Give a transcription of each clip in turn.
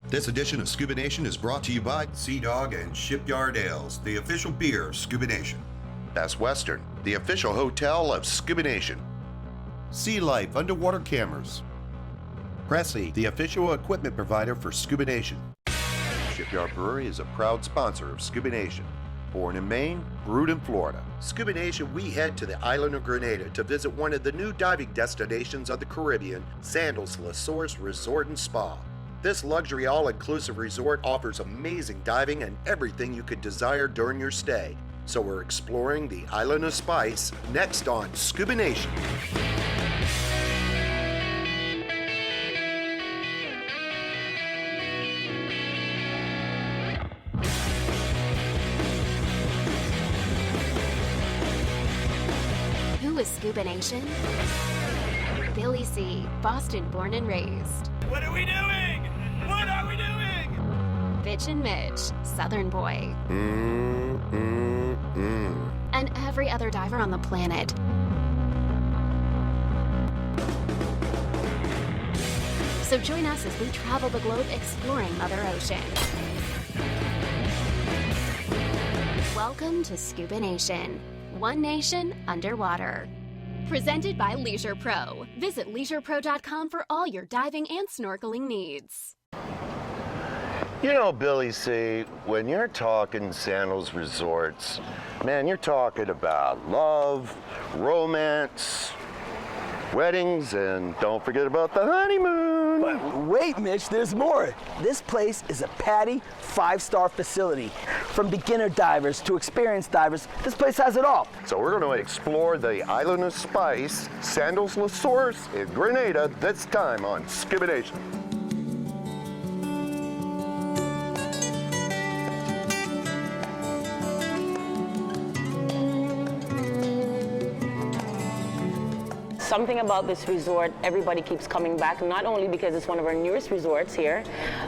This edition of Scuba Nation is brought to you by Sea Dog and Shipyard Ales, the official beer of Scuba Nation. Best Western, the official hotel of Scuba Nation. Sea Life Underwater Cameras. Presley, the official equipment provider for Scuba Nation. Shipyard Brewery is a proud sponsor of Scuba Nation. Born in Maine, brewed in Florida. Scuba Nation, we head to the island of Grenada to visit one of the new diving destinations of the Caribbean, Sandals Resort and Spa. This luxury all-inclusive resort offers amazing diving and everything you could desire during your stay. So we're exploring the Island of Spice next on Scuba Nation. Who is Scuba Nation? Billy C., Boston born and raised. What are we doing? What are we doing? Bitch and Mitch, Southern boy. And every other diver on the planet. So join us as we travel the globe exploring Mother Ocean. Welcome to Scuba Nation. One nation underwater. Presented by Leisure Pro. Visit leisuropro.com for all your diving and snorkeling needs. You know, Billy C., when you're talking Sandals resorts, man, you're talking about love, romance, weddings, and don't forget about the honeymoon. But wait, Mitch, there's more. This place is a PADI 5-star facility. From beginner divers to experienced divers, this place has it all. So we're going to explore the Island of Spice, Sandals Resort in Grenada, this time on Scuba Nation. Something about this resort, everybody keeps coming back, not only because it's one of our newest resorts here,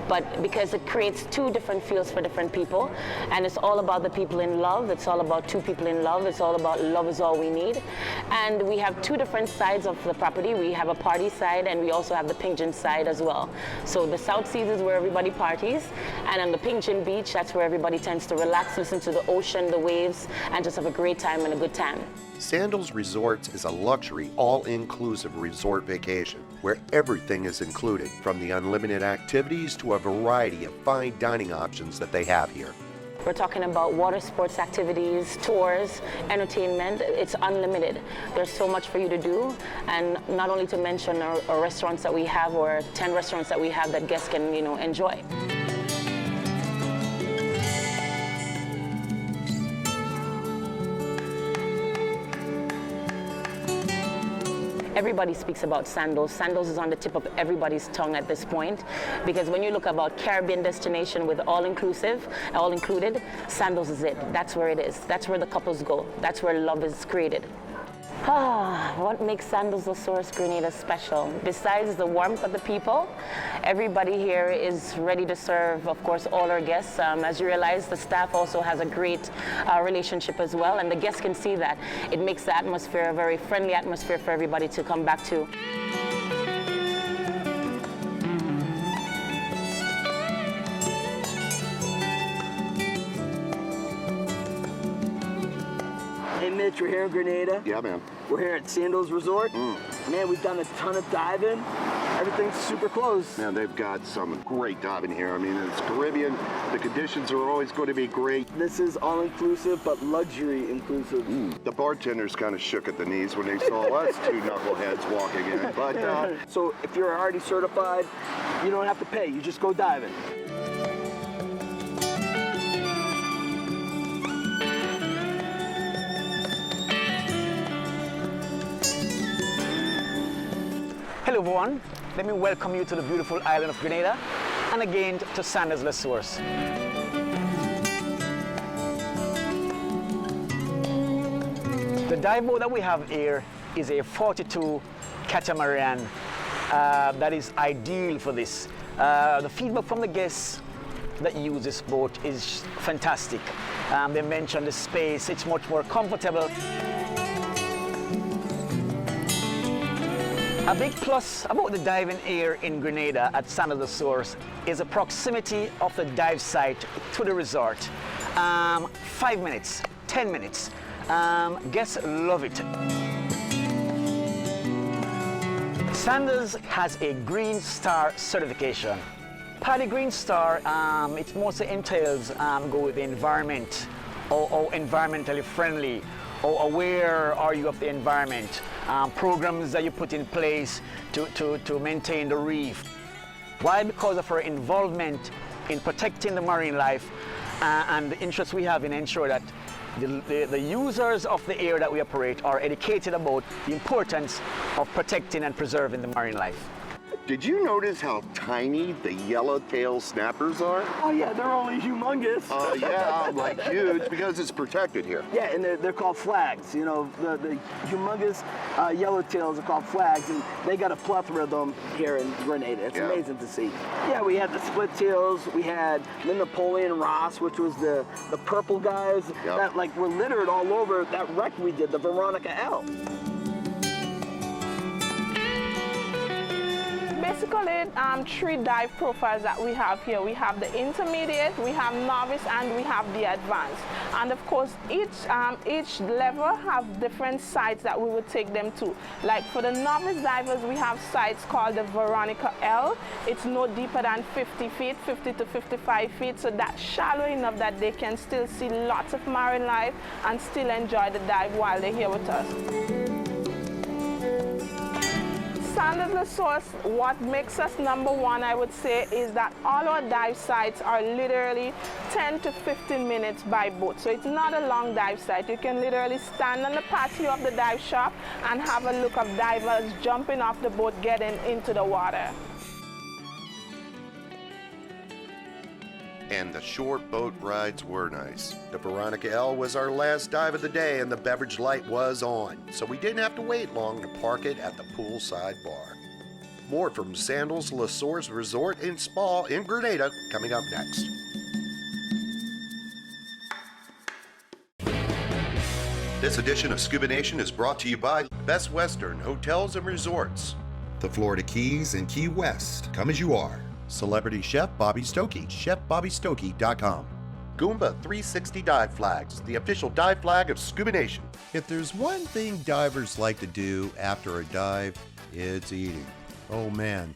but because it creates two different feels for different people. And it's all about the people in love. It's all about two people in love. It's all about love is all we need. And we have two different sides of the property. We have a party side and we also have the Pingin side as well. So the South Seas is where everybody parties. And on the Pingin Beach, that's where everybody tends to relax, listen to the ocean, the waves, and just have a great time and a good time. Sandals Resorts is a luxury, all-inclusive resort vacation where everything is included, from the unlimited activities to a variety of fine dining options that they have here. We're talking about water sports activities, tours, entertainment. It's unlimited. There's so much for you to do, and not only to mention our restaurants that we have, or 10 restaurants that we have that guests can, enjoy. Everybody speaks about Sandals. Sandals is on the tip of everybody's tongue at this point, because when you look about Caribbean destination with all-inclusive, all-included, Sandals is it. That's where it is. That's where the couples go. That's where love is created. What makes Sandals Resort Grenada special? Besides the warmth of the people, everybody here is ready to serve, of course, all our guests. As you realize, the staff also has a great relationship as well, and the guests can see that. It makes the atmosphere a very friendly atmosphere for everybody to come back to. Hey, Mitch, we're here in Grenada. Yeah, man. We're here at Sandals Resort. Man, we've done a ton of diving. Everything's super close. Man, they've got some great diving here. I mean, it's Caribbean. The conditions are always going to be great. This is all-inclusive, but luxury inclusive. The bartenders kind of shook at the knees when they saw us two knuckleheads walking in. But So if you're already certified, you don't have to pay. You just go diving. Hello everyone, let me welcome you to the beautiful island of Grenada and again to Sandals Resort. The dive boat that we have here is a 42 catamaran that is ideal for this. The feedback from the guests that use this boat is fantastic. They mentioned the space, it's much more comfortable. A big plus about the diving area in Grenada at Sandals Source is the proximity of the dive site to the resort. 5 minutes, 10 minutes. Guests love it. Sandals has a Green Star certification. Paddy Green Star, it mostly entails go with the environment, or environmentally friendly, or aware are you of the environment, programs that you put in place to maintain the reef. Why? Because of our involvement in protecting the marine life and the interest we have in ensure that the users of the area that we operate are educated about the importance of protecting and preserving the marine life. Did you notice how tiny the yellowtail snappers are? Oh yeah, they're only humongous. Oh yeah, like huge, because it's protected here. Yeah, and they're called flags. You know, the humongous yellowtails are called flags, and they got a plethora of them here in Grenada. It's amazing to see. Yeah, we had the split tails. We had the Napoleon Ross, which was the purple guys that like were littered all over that wreck we did, the Veronica L. Basically, three dive profiles that we have here. We have the intermediate, we have novice, and we have the advanced. And of course, each level have different sites that we would take them to. Like for the novice divers, we have sites called the Veronica L. It's no deeper than 50 feet, 50 to 55 feet, so that's shallow enough that they can still see lots of marine life and still enjoy the dive while they're here with us. Sandals Source, what makes us number one, I would say, is that all our dive sites are literally 10 to 15 minutes by boat. So it's not a long dive site. You can literally stand on the patio of the dive shop and have a look of divers jumping off the boat, getting into the water. And the short boat rides were nice. The Veronica L was our last dive of the day and the beverage light was on, so we didn't have to wait long to park it at the poolside bar. More from Sandals La Source Resort and Spa in Grenada coming up next. This edition of Scuba Nation is brought to you by Best Western Hotels and Resorts. The Florida Keys and Key West, come as you are. Celebrity Chef Bobby Stokey, chefbobbystokey.com. Goomba 360 Dive Flags, the official dive flag of Scuba Nation. If there's one thing divers like to do after a dive, it's eating. Oh man,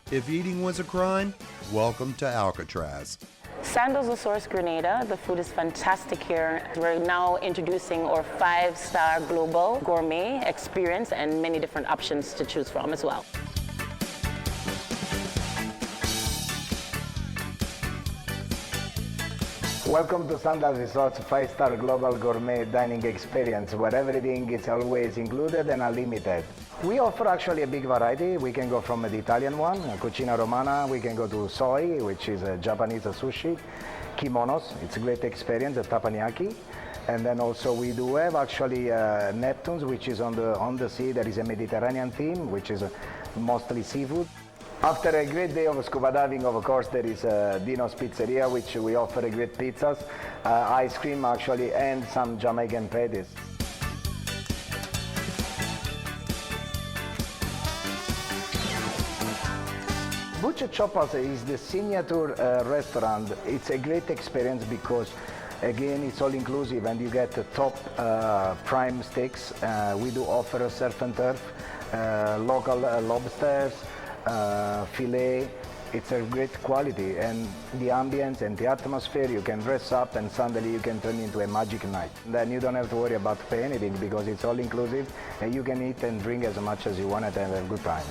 if eating was a crime, welcome to Alcatraz. Sandals La Source Grenada, the food is fantastic here. We're now introducing our 5-star global gourmet experience and many different options to choose from as well. Welcome to Sandals Resort's 5-star global gourmet dining experience, where everything is always included and unlimited. We offer actually a big variety. We can go from the Italian one, cucina romana, we can go to soy, which is a Japanese sushi, kimonos, it's a great experience, a teppanyaki. And then also we do have actually Neptunes, which is on the sea. There is a Mediterranean theme, which is mostly seafood. After a great day of scuba diving, of course, there is Dino's Pizzeria, which we offer great pizzas, ice cream actually, and some Jamaican patties. Butcher Choppers is the signature restaurant. It's a great experience because, again, it's all inclusive and you get the top prime steaks. We do offer surf and turf, local lobsters, filet. It's a great quality, and the ambience and the atmosphere, you can dress up and suddenly you can turn into a magic night. Then you don't have to worry about pay anything because it's all inclusive and you can eat and drink as much as you want and have a good time.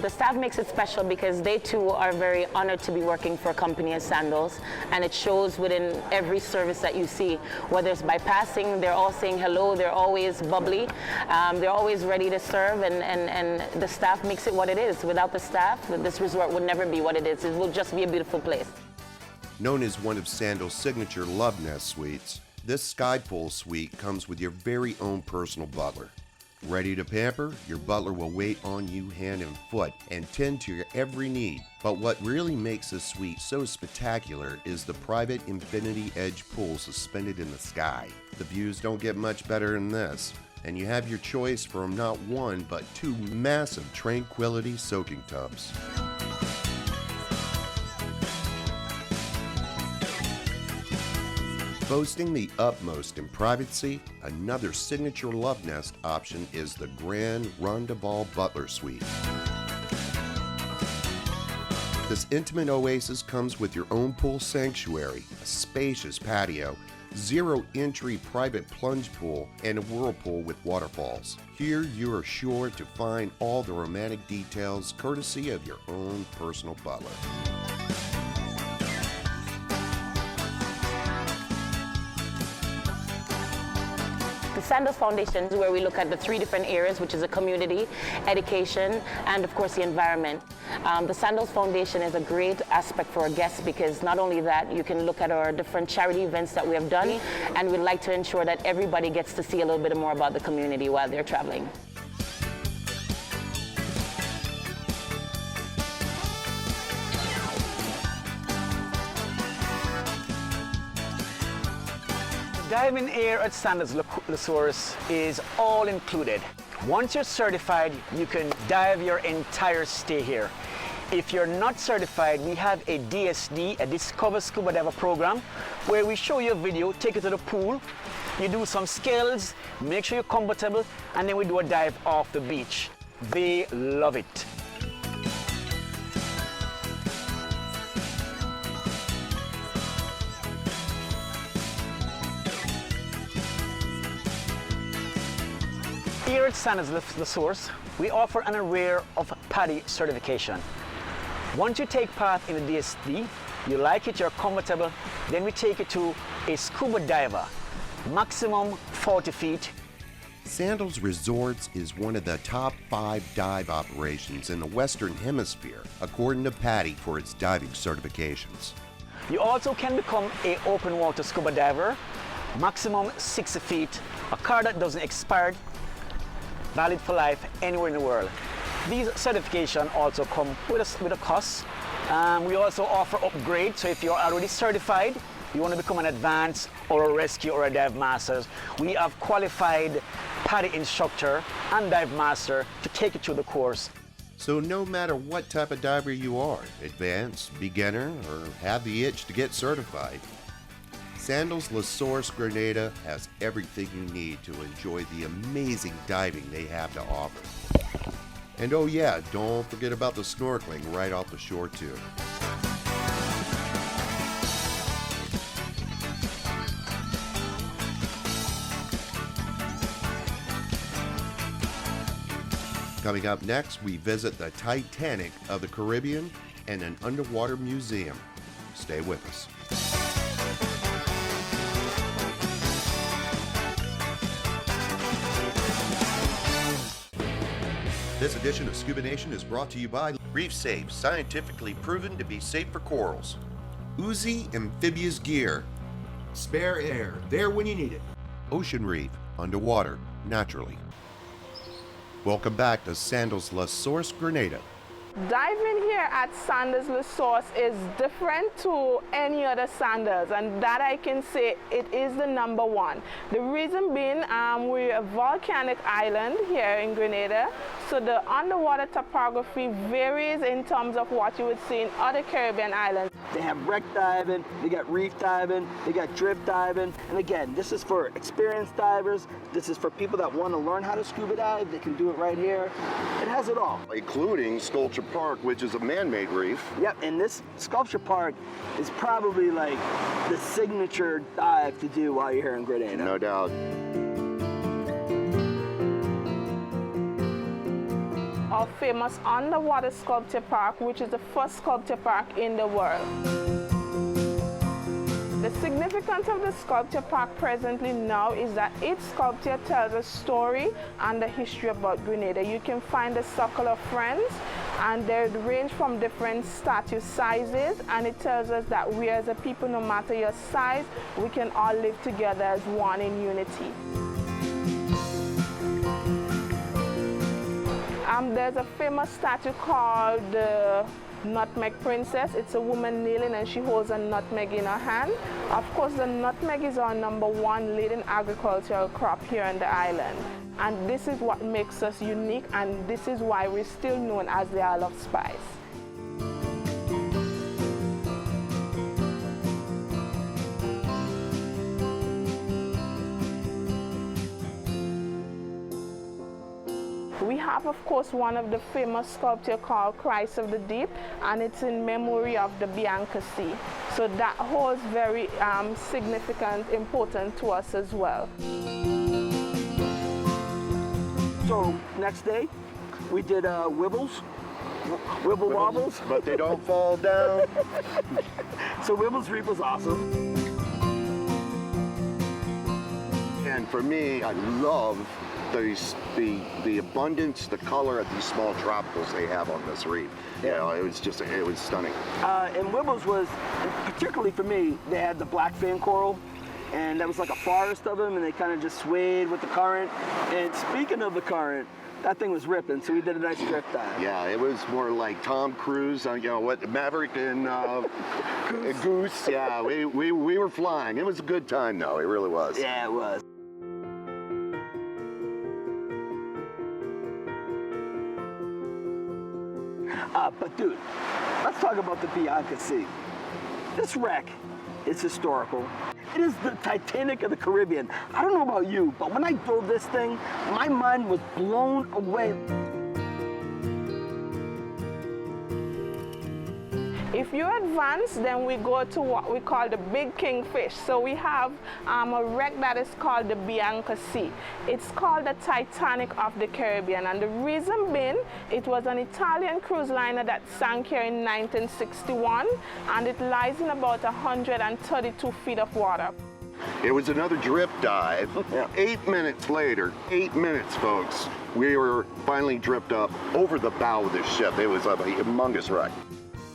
The staff makes it special because they too are very honored to be working for a company as Sandals, and it shows within every service that you see. Whether it's by passing, they're all saying hello, they're always bubbly, they're always ready to serve, and the staff makes it what it is. Without the staff, this resort would never be what it is. It will just be a beautiful place. Known as one of Sandals' signature Love Nest suites, this Sky Pool suite comes with your very own personal butler. Ready to pamper? Your butler will wait on you hand and foot and tend to your every need. But what really makes this suite so spectacular is the private infinity edge pool suspended in the sky. The views don't get much better than this, and you have your choice from not one but two massive Tranquility soaking tubs. Boasting the utmost in privacy, another signature love nest option is the Grand Rondeval Butler Suite. This intimate oasis comes with your own pool sanctuary, a spacious patio, zero-entry private plunge pool, and a whirlpool with waterfalls. Here you are sure to find all the romantic details courtesy of your own personal butler. The Sandals Foundation is where we look at the three different areas, which is the community, education, and of course the environment. The Sandals Foundation is a great aspect for our guests because not only that, you can look at our different charity events that we have done, and we'd like to ensure that everybody gets to see a little bit more about the community while they're traveling. Diving here at Sandals Resorts is all included. Once you're certified, you can dive your entire stay here. If you're not certified, we have a DSD, a Discover Scuba Diver program, where we show you a video, take you to the pool, you do some skills, make sure you're comfortable, and then we do a dive off the beach. They love it. Here at Sandals Resorts, we offer an array of PADI certification. Once you take part in the DSD, you like it, you're comfortable, then we take you to a scuba diver, maximum 40 feet. Sandals Resorts is one of the top 5 dive operations in the Western Hemisphere, according to PADI for its diving certifications. You also can become an open water scuba diver, maximum 60 feet, a card that doesn't expire, valid for life anywhere in the world. These certifications also come with a cost. We also offer upgrades, so if you're already certified, you want to become an advanced or a rescue or a dive master, we have qualified PADI instructor and dive master to take you through the course. So no matter what type of diver you are, advanced, beginner, or have the itch to get certified, Sandals Resorts Grenada has everything you need to enjoy the amazing diving they have to offer. And oh yeah, don't forget about the snorkeling right off the shore too. Coming up next, we visit the Titanic of the Caribbean and an underwater museum. Stay with us. This edition of Scuba Nation is brought to you by Reef Safe, scientifically proven to be safe for corals. Uzi Amphibious Gear, spare air, there when you need it. Ocean Reef, underwater, naturally. Welcome back to Sandals Resorts Grenada. Diving here at Sandals Resorts is different to any other Sandals, and that I can say it is the number one. The reason being, we're a volcanic island here in Grenada, so the underwater topography varies in terms of what you would see in other Caribbean islands. They have wreck diving, they got reef diving, they got drift diving, and again, this is for experienced divers, this is for people that want to learn how to scuba dive, they can do it right here. It has it all. Including Sculpture Park, which is a man-made reef. Yep, and this Sculpture Park is probably like the signature dive to do while you're here in Grenada. No doubt. Our famous underwater sculpture park, which is the first sculpture park in the world. The significance of the sculpture park presently now is that each sculpture tells a story and a history about Grenada. You can find the Circle of Friends, and they range from different statue sizes, and it tells us that we as a people, no matter your size, we can all live together as one in unity. There's a famous statue called the Nutmeg Princess. It's a woman kneeling and she holds a nutmeg in her hand. Of course, the nutmeg is our #1 leading agricultural crop here on the island. And this is what makes us unique, and this is why we're still known as the Isle of Spice. We have, of course, one of the famous sculptures called Christ of the Deep, and it's in memory of the Bianca Sea. So that holds very significant importance to us as well. So next day, we did wibbles, wibble wobbles. But they don't fall down. So Wibbles Reef was awesome. And for me, I love the abundance, the color of these small tropicals they have on this reef. You know, it was stunning. And Wibbles was, particularly for me, they had the black fan coral, and that was like a forest of them, and they kind of just swayed with the current. And speaking of the current, that thing was ripping, so we did a nice drift dive. Yeah, it was more like Tom Cruise, you know, what Maverick and Goose. Yeah, we were flying. It was a good time, though. It really was. Yeah, it was. But dude, let's talk about the Bianca Sea. This wreck is historical. It is the Titanic of the Caribbean. I don't know about you, but when I drove this thing, my mind was blown away. If you advance, then we go to what we call the Big Kingfish. So we have a wreck that is called the Bianca Sea. It's called the Titanic of the Caribbean, and the reason being, it was an Italian cruise liner that sank here in 1961, and it lies in about 132 feet of water. It was another drift dive. 8 minutes later, 8 minutes, folks, we were finally dripped up over the bow of this ship. It was a humongous wreck.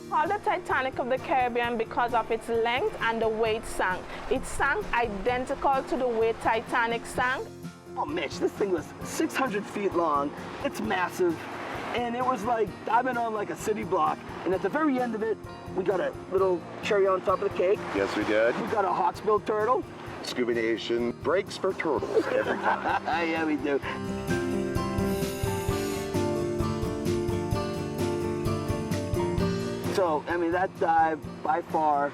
Called the Titanic of the Caribbean because of its length and the way it sank. It sank identical to the way Titanic sank. Oh, Mitch, this thing was 600 feet long. It's massive. And it was like diving on like a city block. And at the very end of it, we got a little cherry on top of the cake. Yes, we did. We got a hawksbill turtle. ScubaNation breaks for turtles every time. Yeah, we do. So, I mean, that dive, by far,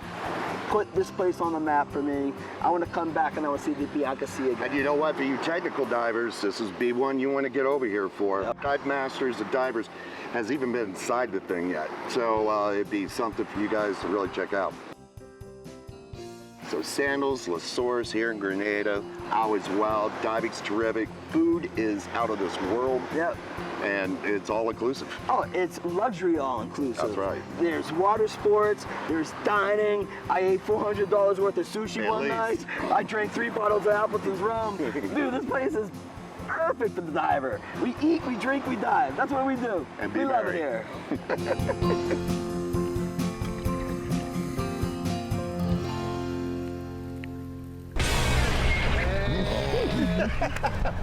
put this place on the map for me. I want to come back and I want to see the Bianca Sea again. And you know what, for you technical divers, this is B1 you want to get over here for. Yep. Dive Masters of Divers has even been inside the thing yet. So it'd be something for you guys to really check out. So Sandals, La Source here in Grenada, Always Wild, diving's terrific. Food is out of this world. Yep. And it's all inclusive. Oh, it's luxury all inclusive. That's right. There's water sports, there's dining. I ate $400 worth of sushi At one least. night. I drank 3 bottles of Appleton's rum. Dude, this place is perfect for the diver. We eat, we drink, we dive. That's what we do. And be we love it merry. here.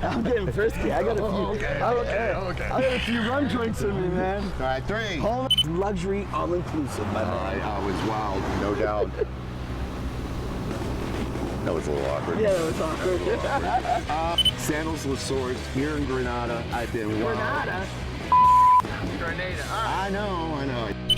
I'm getting frisky. I got a few. Okay. I got a few rum drinks in me, man. All right, 3. Home luxury, all inclusive, my man. Always Wild, no doubt. That was a little awkward. Yeah, that was awkward. Sandals, La Source here in Grenada. I've been wild. Grenada. Grenada. All right. I know.